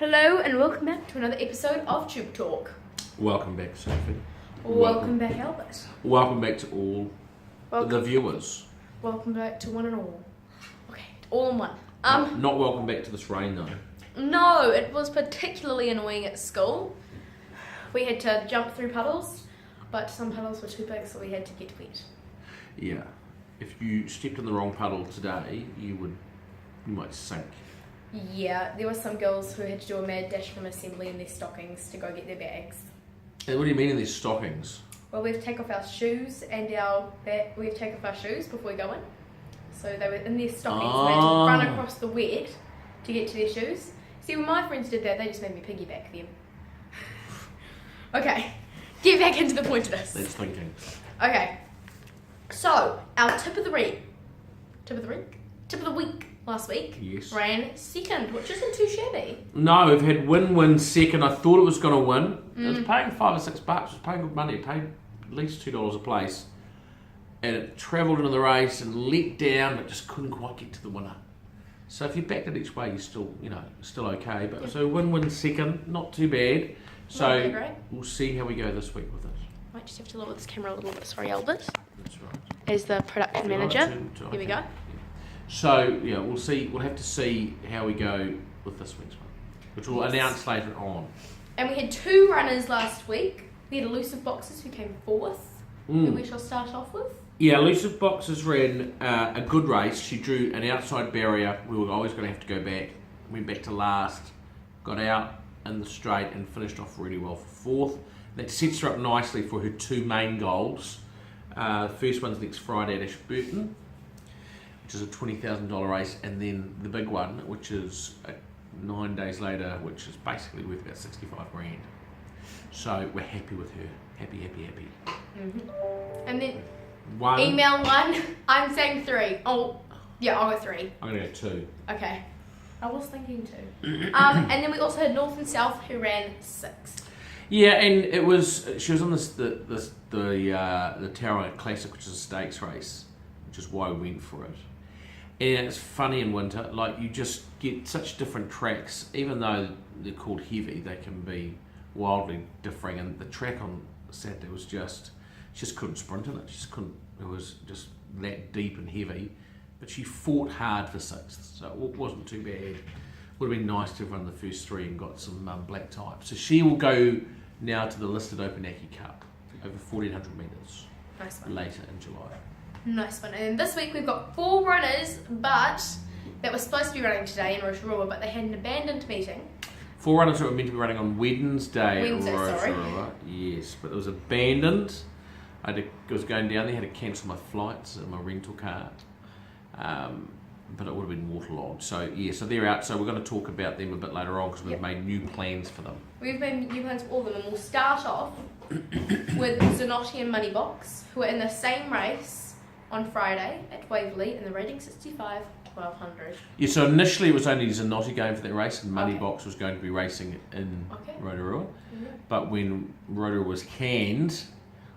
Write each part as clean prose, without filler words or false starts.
Hello and welcome back to another episode of Tube Talk. Welcome back, Sophie. Welcome back, Albert. Welcome back to all the viewers. Welcome back to one and all. Okay, all in one. Not welcome back to this rain though. No, it was particularly annoying at school. We had to jump through puddles, but some puddles were too big, so we had to get wet. Yeah. If you stepped in the wrong puddle today, you might sink. Yeah, there were some girls who had to do a mad dash from assembly in their stockings to go get their bags. And what do you mean in these stockings? Well, we have to take off our shoes and we have to take off our shoes before we go in. So they were in their stockings, they had to run across the wet to get to their shoes. See, when my friends did that, they just made me piggyback them. Okay, get back into the point of this. That's thinking. Okay, so our tip of the week last week ran second, which isn't too shabby. No, we've had win second. I thought it was going to win. It was paying $5 or $6. It was paying good money. It paid at least $2 a place. And it travelled into the race and let down, but just couldn't quite get to the winner. So if you backed it each way, you're still, still okay. But so win second, not too bad. So we'll see how we go this week with it. Might just have to lower this camera a little bit. Sorry, Albert. That's right. As the production manager. Here we go. So yeah, we'll see. We'll have to see how we go with this week's one, which we'll announce later on. And we had two runners last week. We had Elusive Boxes who came fourth, who we shall start off with. Yeah, Elusive Boxes ran a good race. She drew an outside barrier. We were always going to have to go back. Went back to last, got out in the straight and finished off really well for fourth. That sets her up nicely for her two main goals. The first one's next Friday at Ashburton, which is a $20,000 race, and then the big one, which is 9 days later, which is basically worth about 65 grand. So we're happy with her. Happy. And then One. email one. I'm saying 3. Oh, yeah, I'll go 3. I'm going to go 2. Okay. I was thinking 2. And then we also had North and South who ran 6. Yeah, and she was on the Tauranga Classic, which is a stakes race, which is why we went for it. And it's funny in winter, like you just get such different tracks, even though they're called heavy, they can be wildly differing. And the track on Saturday was she just couldn't sprint in it. It was just that deep and heavy. But she fought hard for 6th, so it wasn't too bad. Would have been nice to have run the first 3 and got some black type. So she will go now to the listed Opunake Cup over 1,400 metres later in July. Nice one. And this week we've got 4 runners, but that were supposed to be running today in Rotorua, but they had an abandoned meeting. 4 runners that were meant to be running on Wednesday in Rotorua. Sorry. Yes, but it was abandoned. I was going down there, had to cancel my flights and my rental car. But it would have been waterlogged. So so they're out. So we're going to talk about them a bit later on because we've made new plans for them. We've made new plans for all of them, and we'll start off with Zanotti and Moneybox, who are in the same race on Friday at Waverley in the rating 65 1200. Yeah, so initially it was only Zanotti going for that race, and Moneybox was going to be racing in Rotorua. Yeah. But when Rotorua was canned,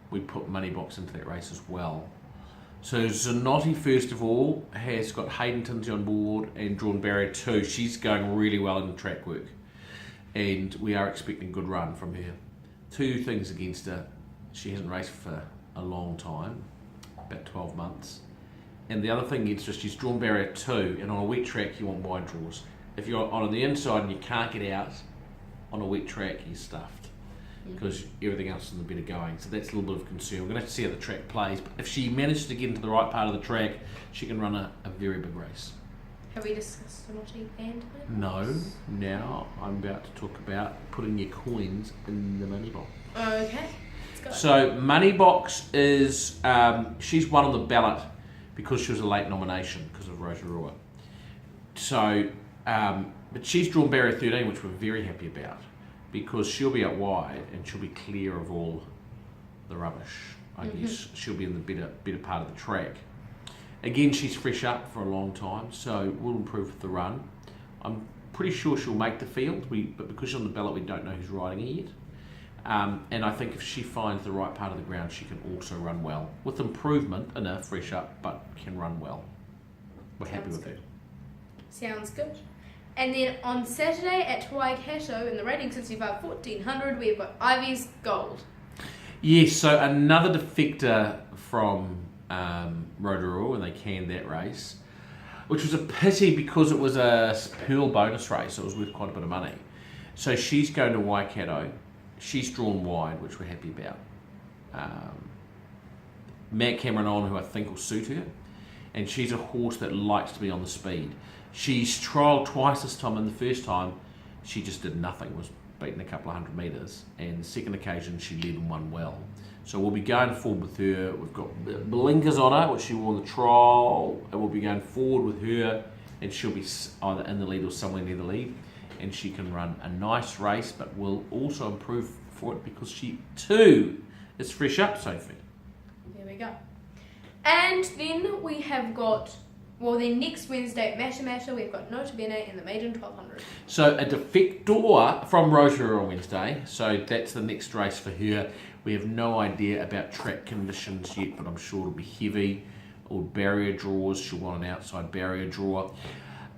we put Moneybox into that race as well. So Zanotti, first of all, has got Hayden Tinsey on board and drawn barrier 2. She's going really well in the track work. And we are expecting a good run from her. 2 things against her. She hasn't raced for a long time, about 12 months. And the other thing against her, she's drawn barrier 2, and on a wet track you want wide draws. If you're on the inside and you can't get out on a wet track, you're stuffed. Because everything else is in the better going. So that's a little bit of concern. We're going to have to see how the track plays. But if she manages to get into the right part of the track, she can run a very big race. Have we discussed Zanotti and Moneybox? No. Now I'm about to talk about putting your coins in the money box. Okay, let's go. So Moneybox is, she's one on the ballot because she was a late nomination because of Rotorua. So, but she's drawn barrier 13, which we're very happy about, because she'll be out wide and she'll be clear of all the rubbish. I guess she'll be in the better part of the track. Again, she's fresh up for a long time, so we'll improve with the run. I'm pretty sure she'll make the field, but because she's on the ballot, we don't know who's riding her yet. And I think if she finds the right part of the ground, she can also run well. With improvement in her fresh up, but can run well. We're happy with that. Sounds good. And then on Saturday at Waikato in the Rating 65 1400, we've got Ivy's Gold. Yes, so another defector from Rotorua, and they canned that race, which was a pity because it was a Pearl bonus race, so it was worth quite a bit of money. So she's going to Waikato. She's drawn wide, which we're happy about. Matt Cameron on, who I think will suit her, and she's a horse that likes to be on the speed. She's trialled twice this time, and the first time she just did nothing, was beaten a couple of 100 metres, and the second occasion she led and won well. So we'll be going forward with her. We've got blinkers on her, which she wore in the trial, and we'll be going forward with her, and she'll be either in the lead or somewhere near the lead, and she can run a nice race, but will also improve for it because she too is fresh up, Sophie. There we go. And then we have got, well, then next Wednesday at Matamata, we've got Nota Bene in the Maiden 1200. So a defector from Rotorua on Wednesday, so that's the next race for her. We have no idea about track conditions yet, but I'm sure it'll be heavy. Or barrier draws, she'll want an outside barrier draw.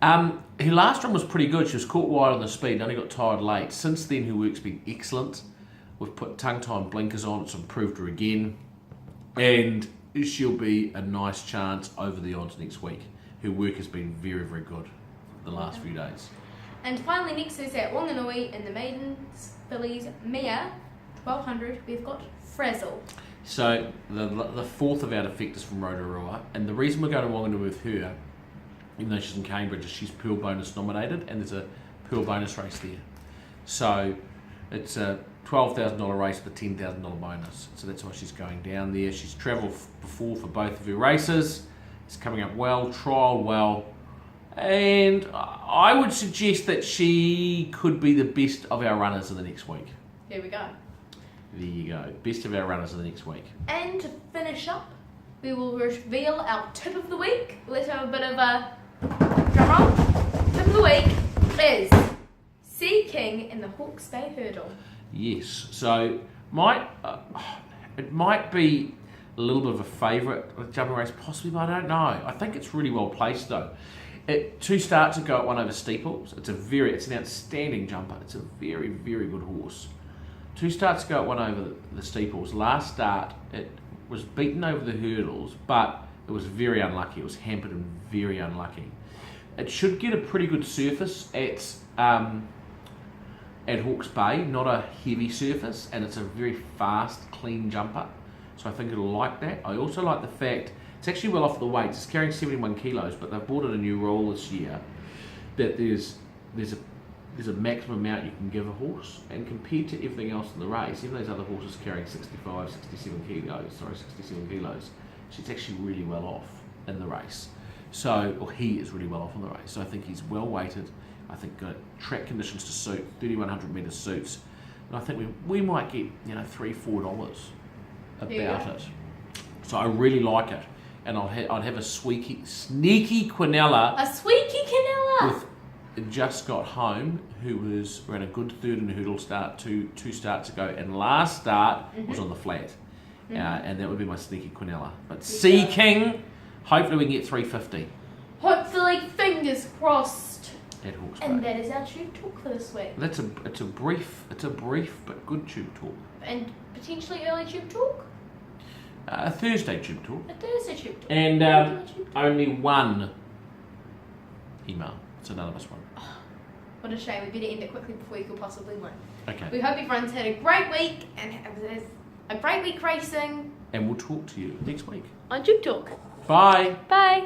Her last run was pretty good. She was caught wide on the speed, only got tired late. Since then, her work's been excellent. We've put tongue-tie blinkers on, it's improved her again. And she'll be a nice chance over the odds next week. Her work has been very, very good the last few days. And finally, next Thursday at Wanganui in the Maidens Fillies Mia 1200, we've got Frazzle. So the fourth of our defectors from Rotorua, and the reason we're going to Wanganui with her, even though she's in Cambridge, is she's Pearl Bonus nominated, and there's a Pearl Bonus race there. So it's a $12,000 race with a $10,000 bonus. So that's why she's going down there. She's travelled before for both of her races. It's coming up well, trialled well, and I would suggest that she could be the best of our runners in the next week. There we go. There you go. Best of our runners in the next week. And to finish up, we will reveal our tip of the week. Let's have a bit of a drum roll. Tip of the week is Sea King in the Hawke's Bay Hurdle. Yes. So it might be a little bit of a favourite jumping race, possibly, but I don't know. I think it's really well placed though. 2 starts ago, it won over Steeples. It's an outstanding jumper. It's a very, very good horse. 2 starts ago, it won over the Steeples. Last start, it was beaten over the hurdles, but it was very unlucky. It was hampered and very unlucky. It should get a pretty good surface at Hawke's Bay, not a heavy surface, and it's a very fast, clean jumper. So I think it'll like that. I also like the fact it's actually well off the weight. It's carrying 71 kilos, but they've brought in a new rule this year that there's a maximum amount you can give a horse, and compared to everything else in the race, even those other horses carrying 67 kilos, she's actually really well off in the race. Or he is really well off in the race. So I think he's well weighted. I think track conditions to suit, 3,100 metres suits, and I think we might get $3-4 about it. So I really like it, and I'd have a sneaky Quinella. A squeaky Quinella. With just got home, who ran a good third in the hurdle start two starts ago, and last start was on the flat, and that would be my sneaky Quinella. But Sea King, hopefully we can get 350. Hopefully, fingers crossed. At Hawke's Bay. And that is our tube talk for this week. It's a brief but good tube talk. And potentially early tube talk. A Thursday tube talk. A Thursday tube talk. And tube talk. only one email. So none of us won. What a shame. We better end it quickly before you could possibly win. Okay. We hope everyone's had a great week and has a great week racing. And we'll talk to you next week. On Tube Talk. Bye. Bye.